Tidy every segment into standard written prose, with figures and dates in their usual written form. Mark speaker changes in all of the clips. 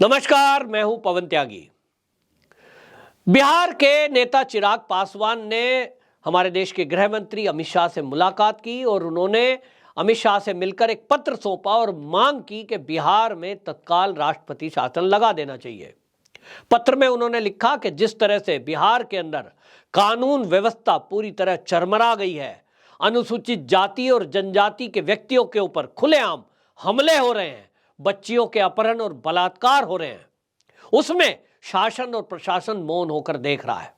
Speaker 1: नमस्कार, मैं हूं पवन त्यागी। बिहार के नेता चिराग पासवान ने हमारे देश के गृह मंत्री अमित शाह से मुलाकात की और उन्होंने अमित शाह से मिलकर एक पत्र सौंपा और मांग की कि बिहार में तत्काल राष्ट्रपति शासन लगा देना चाहिए। पत्र में उन्होंने लिखा कि जिस तरह से बिहार के अंदर कानून व्यवस्था पूरी तरह चरमरा गई है, अनुसूचित जाति और जनजाति के व्यक्तियों के ऊपर खुलेआम हमले हो रहे हैं, बच्चियों के अपहरण और बलात्कार हो रहे हैं, उसमें शासन और प्रशासन मौन होकर देख रहा है।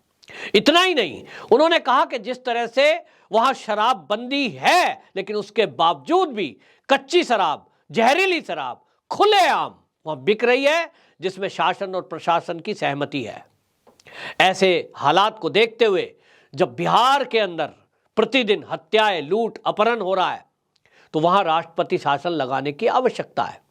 Speaker 1: इतना ही नहीं, उन्होंने कहा कि जिस तरह से वहां शराब बंदी है लेकिन उसके बावजूद भी कच्ची शराब, जहरीली शराब खुलेआम वहां बिक रही है, जिसमें शासन और प्रशासन की सहमति है। ऐसे हालात को देखते हुए जब बिहार के अंदर प्रतिदिन हत्याएं, लूट, अपहरण हो रहा है, तो वहां राष्ट्रपति शासन लगाने की आवश्यकता है।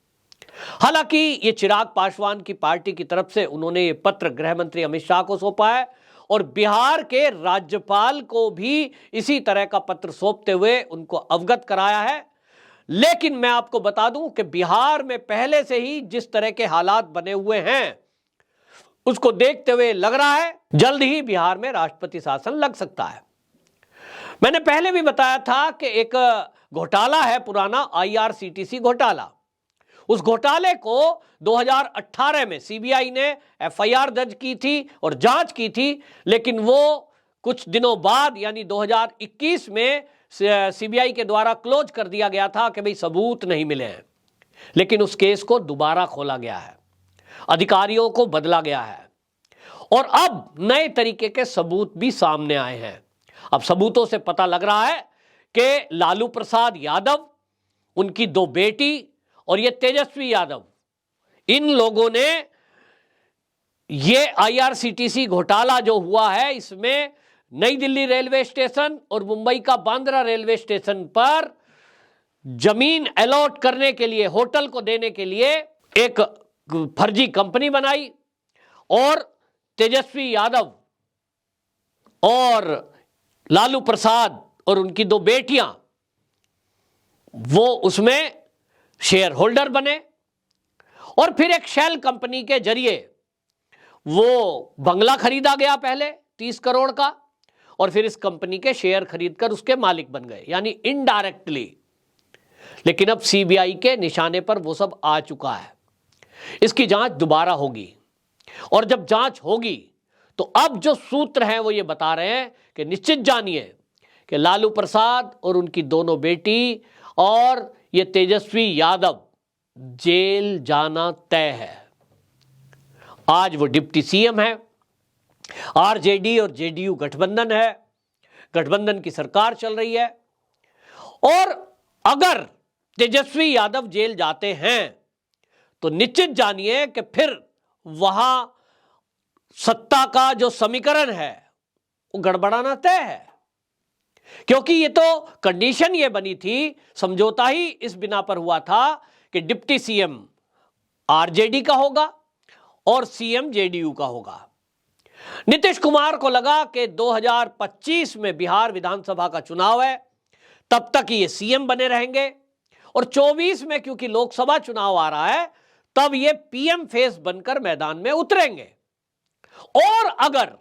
Speaker 1: हालांकि ये चिराग पासवान की पार्टी की तरफ से उन्होंने ये पत्र गृह मंत्री अमित शाह को सौंपा है और बिहार के राज्यपाल को भी इसी तरह का पत्र सौंपते हुए उनको अवगत कराया है। लेकिन मैं आपको बता दूं कि बिहार में पहले से ही जिस तरह के हालात बने हुए हैं, उसको देखते हुए लग रहा है जल्द ही बिहार में राष्ट्रपति शासन लग सकता है। मैंने पहले भी बताया था कि एक घोटाला है पुराना, IRCTC घोटाला। उस घोटाले को 2018 में सीबीआई ने FIR दर्ज की थी और जांच की थी, लेकिन वो कुछ दिनों बाद यानी 2021 में सीबीआई के द्वारा क्लोज कर दिया गया था कि भाई सबूत नहीं मिले हैं। लेकिन उस केस को दोबारा खोला गया है, अधिकारियों को बदला गया है और अब नए तरीके के सबूत भी सामने आए हैं। अब सबूतों से पता लग रहा है कि लालू प्रसाद यादव, उनकी 2 बेटी और ये तेजस्वी यादव, इन लोगों ने ये IRCTC घोटाला जो हुआ है, इसमें नई दिल्ली रेलवे स्टेशन और मुंबई का बांद्रा रेलवे स्टेशन पर जमीन अलॉट करने के लिए, होटल को देने के लिए एक फर्जी कंपनी बनाई और तेजस्वी यादव और लालू प्रसाद और उनकी 2 बेटियां वो उसमें शेयर होल्डर बने और फिर एक शेल कंपनी के जरिए वो बंगला खरीदा गया पहले 30 करोड़ का और फिर इस कंपनी के शेयर खरीदकर उसके मालिक बन गए, यानी इनडायरेक्टली। लेकिन अब सीबीआई के निशाने पर वो सब आ चुका है। इसकी जांच दोबारा होगी और जब जांच होगी तो अब जो सूत्र हैं वो ये बता रहे हैं कि निश्चित जानिए कि लालू प्रसाद और उनकी दोनों बेटी और ये तेजस्वी यादव जेल जाना तय है। आज वो डिप्टी सीएम है, आरजेडी और जेडीयू गठबंधन है, गठबंधन की सरकार चल रही है और अगर तेजस्वी यादव जेल जाते हैं तो निश्चित जानिए कि फिर वहां सत्ता का जो समीकरण है वो गड़बड़ाना तय है। क्योंकि ये तो कंडीशन ये बनी थी, समझौता ही इस बिना पर हुआ था कि डिप्टी सीएम आरजेडी का होगा और सीएम जेडीयू का होगा। नीतीश कुमार को लगा कि 2025 में बिहार विधानसभा का चुनाव है, तब तक ये सीएम बने रहेंगे और 24 में क्योंकि लोकसभा चुनाव आ रहा है, तब ये पीएम फेस बनकर मैदान में उतरेंगे। और अगर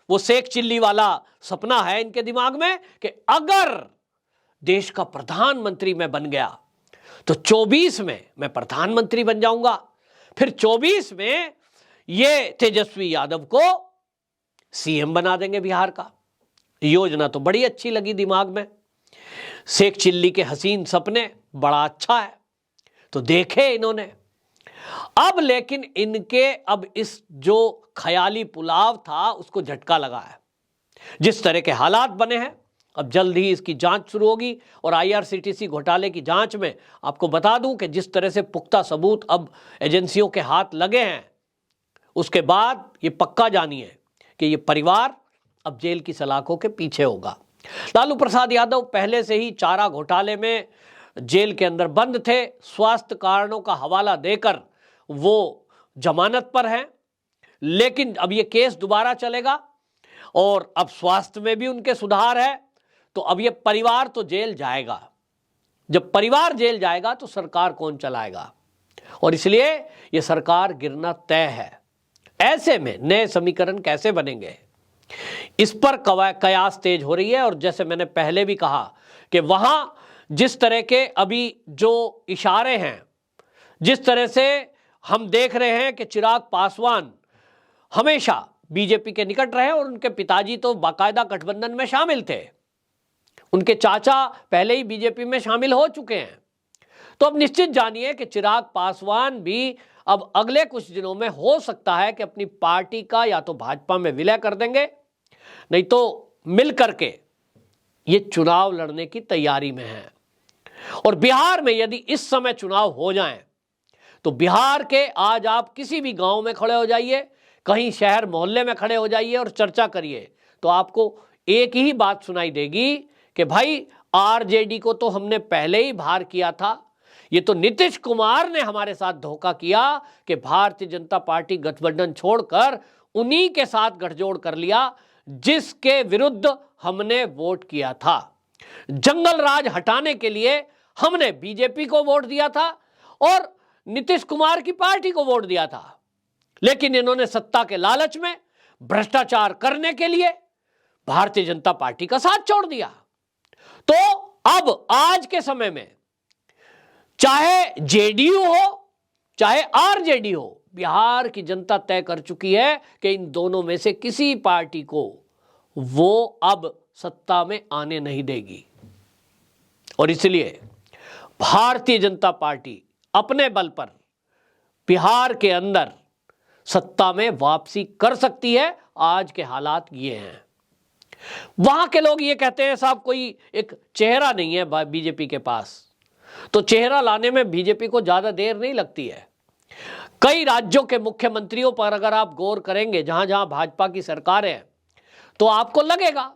Speaker 1: वो शेख चिल्ली वाला सपना है इनके दिमाग में कि अगर देश का प्रधानमंत्री मैं बन गया तो 24 में मैं प्रधानमंत्री बन जाऊंगा, फिर 24 में ये तेजस्वी यादव को सीएम बना देंगे बिहार का। योजना तो बड़ी अच्छी लगी दिमाग में, शेख चिल्ली के हसीन सपने, बड़ा अच्छा है, तो देखे इन्होंने। अब लेकिन इनके अब इस जो ख्याली पुलाव था उसको झटका लगा है। जिस तरह के हालात बने हैं, अब जल्द ही इसकी जांच शुरू होगी और IRCTC घोटाले की जांच में आपको बता दूं कि जिस तरह से पुख्ता सबूत अब एजेंसियों के हाथ लगे हैं, उसके बाद ये पक्का जानिए कि ये परिवार अब जेल की सलाखों के पीछे होगा। लालू प्रसाद यादव पहले से ही चारा घोटाले में जेल के अंदर बंद थे, स्वास्थ्य कारणों का हवाला देकर वो जमानत पर हैं, लेकिन अब ये केस दोबारा चलेगा और अब स्वास्थ्य में भी उनके सुधार है, तो अब ये परिवार तो जेल जाएगा। जब परिवार जेल जाएगा तो सरकार कौन चलाएगा? और इसलिए ये सरकार गिरना तय है। ऐसे में नए समीकरण कैसे बनेंगे, इस पर कयास तेज हो रही है। और जैसे मैंने पहले भी कहा कि वहां जिस तरह के अभी जो इशारे हैं, जिस तरह से हम देख रहे हैं कि चिराग पासवान हमेशा बीजेपी के निकट रहे और उनके पिताजी तो बाकायदा गठबंधन में शामिल थे, उनके चाचा पहले ही बीजेपी में शामिल हो चुके हैं। तो अब निश्चित जानिए कि चिराग पासवान भी अब अगले कुछ दिनों में हो सकता है कि अपनी पार्टी का या तो भाजपा में विलय कर देंगे, नहीं तो मिल करके ये चुनाव लड़ने की तैयारी में है। और बिहार में यदि इस समय चुनाव हो जाएं तो बिहार के आज आप किसी भी गांव में खड़े हो जाइए, कहीं शहर मोहल्ले में खड़े हो जाइए और चर्चा करिए, तो आपको एक ही बात सुनाई देगी कि भाई आरजेडी को तो हमने पहले ही बाहर किया था, ये तो नीतीश कुमार ने हमारे साथ धोखा किया कि भारतीय जनता पार्टी गठबंधन छोड़कर उन्हीं के साथ गठजोड़ कर लिया जिसके विरुद्ध हमने वोट किया था। जंगल राज हटाने के लिए हमने बीजेपी को वोट दिया था और नीतीश कुमार की पार्टी को वोट दिया था, लेकिन इन्होंने सत्ता के लालच में भ्रष्टाचार करने के लिए भारतीय जनता पार्टी का साथ छोड़ दिया। तो अब आज के समय में चाहे जेडीयू हो चाहे आरजेडी हो, बिहार की जनता तय कर चुकी है कि इन दोनों में से किसी पार्टी को वो अब सत्ता में आने नहीं देगी। और इसलिए भारतीय जनता पार्टी अपने बल पर बिहार के अंदर सत्ता में वापसी कर सकती है। आज के हालात ये हैं। वहां के लोग ये कहते हैं साहब कोई एक चेहरा नहीं है बीजेपी के पास, तो चेहरा लाने में बीजेपी को ज्यादा देर नहीं लगती है। कई राज्यों के मुख्यमंत्रियों पर अगर आप गौर करेंगे जहां जहां भाजपा की सरकार है, तो आपको लगेगा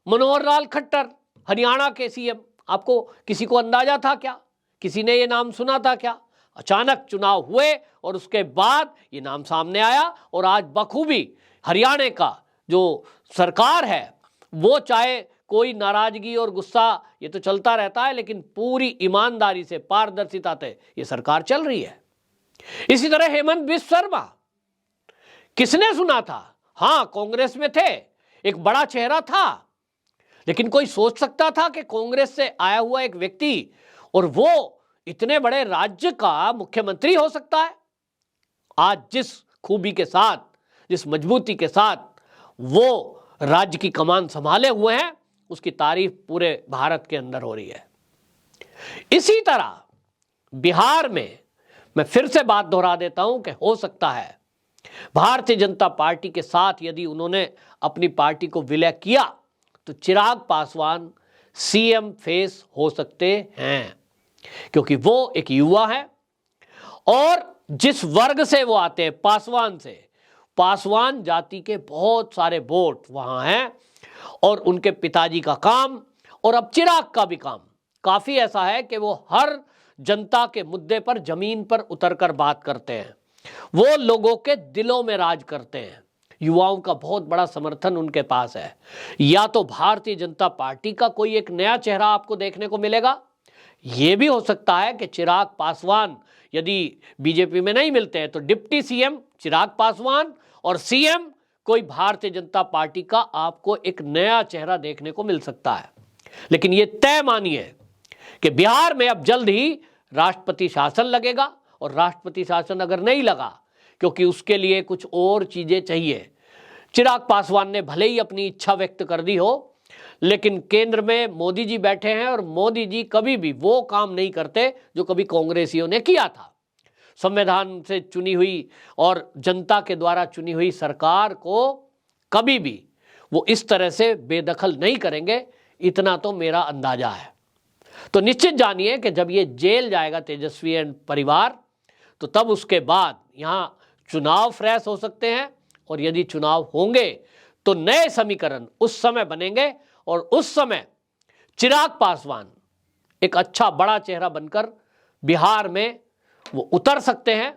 Speaker 1: मनोहर लाल खट्टर हरियाणा के सीएम, आपको किसी को अंदाजा था क्या, किसी ने ये नाम सुना था क्या? अचानक चुनाव हुए और उसके बाद ये नाम सामने आया और आज बखूबी हरियाणा का जो सरकार है वो, चाहे कोई नाराजगी और गुस्सा ये तो चलता रहता है, लेकिन पूरी ईमानदारी से पारदर्शिता से ये सरकार चल रही है। इसी तरह हेमंत बिस्वा शर्मा, किसने सुना था? हां, कांग्रेस में थे, एक बड़ा चेहरा था, लेकिन कोई सोच सकता था कि कांग्रेस से आया हुआ एक व्यक्ति और वो इतने बड़े राज्य का मुख्यमंत्री हो सकता है? आज जिस खूबी के साथ, जिस मजबूती के साथ वो राज्य की कमान संभाले हुए हैं, उसकी तारीफ पूरे भारत के अंदर हो रही है। इसी तरह बिहार में मैं फिर से बात दोहरा देता हूं कि हो सकता है भारतीय जनता पार्टी के साथ यदि उन्होंने अपनी पार्टी को विलय किया तो चिराग पासवान सीएम फेस हो सकते हैं, क्योंकि वो एक युवा है और जिस वर्ग से वो आते हैं, पासवान से, पासवान जाति के बहुत सारे वोट वहां हैं और उनके पिताजी का काम और अब चिराग का भी काम काफी ऐसा है कि वो हर जनता के मुद्दे पर जमीन पर उतरकर बात करते हैं, वो लोगों के दिलों में राज करते हैं। युवाओं का बहुत बड़ा समर्थन उनके पास है। या तो भारतीय जनता पार्टी का कोई एक नया चेहरा आपको देखने को मिलेगा, यह भी हो सकता है कि चिराग पासवान यदि बीजेपी में नहीं मिलते हैं तो डिप्टी सीएम चिराग पासवान और सीएम कोई भारतीय जनता पार्टी का आपको एक नया चेहरा देखने को मिल सकता है। लेकिन यह तय मानिए कि बिहार में अब जल्द ही राष्ट्रपति शासन लगेगा और राष्ट्रपति शासन अगर नहीं लगा, क्योंकि उसके लिए कुछ और चीजें चाहिए। चिराग पासवान ने भले ही अपनी इच्छा व्यक्त कर दी हो, लेकिन केंद्र में मोदी जी बैठे हैं और मोदी जी कभी भी वो काम नहीं करते जो कभी कांग्रेसियों ने किया था। संविधान से चुनी हुई और जनता के द्वारा चुनी हुई सरकार को कभी भी वो इस तरह से बेदखल नहीं करेंगे, इतना तो मेरा अंदाजा है। तो निश्चित जानिए कि जब ये जेल जाएगा तेजस्वी एंड परिवार, तो तब उसके बाद यहां चुनाव फ्रेश हो सकते हैं और यदि चुनाव होंगे तो नए समीकरण उस समय बनेंगे और उस समय चिराग पासवान एक अच्छा बड़ा चेहरा बनकर बिहार में वो उतर सकते हैं।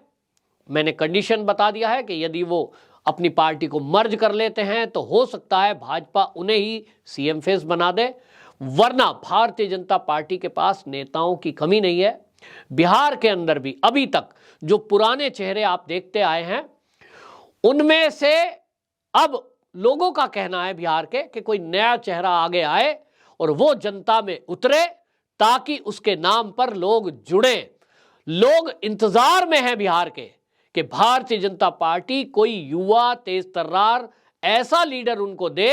Speaker 1: मैंने कंडीशन बता दिया है कि यदि वो अपनी पार्टी को मर्ज कर लेते हैं तो हो सकता है भाजपा उन्हें ही सीएम फेस बना दे, वरना भारतीय जनता पार्टी के पास नेताओं की कमी नहीं है। बिहार के अंदर भी अभी तक जो पुराने चेहरे आप देखते आए हैं, उनमें से अब लोगों का कहना है बिहार के कि कोई नया चेहरा आगे आए और वो जनता में उतरे ताकि उसके नाम पर लोग जुड़े। लोग इंतजार में हैं बिहार के कि भारतीय जनता पार्टी कोई युवा तेज तर्रार ऐसा लीडर उनको दे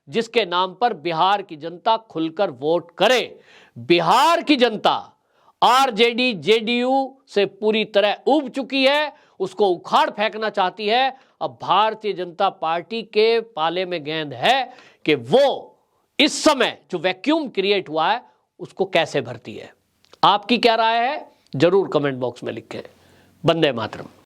Speaker 1: जिसके नाम पर बिहार की जनता खुलकर वोट करे। बिहार की जनता आरजेडी जेडीयू से पूरी तरह उब चुकी है, उसको उखाड़ फेंकना चाहती है। अब भारतीय जनता पार्टी के पाले में गेंद है कि वो इस समय जो वैक्यूम क्रिएट हुआ है उसको कैसे भरती है। आपकी क्या राय है जरूर कमेंट बॉक्स में लिखें। वंदे मातरम।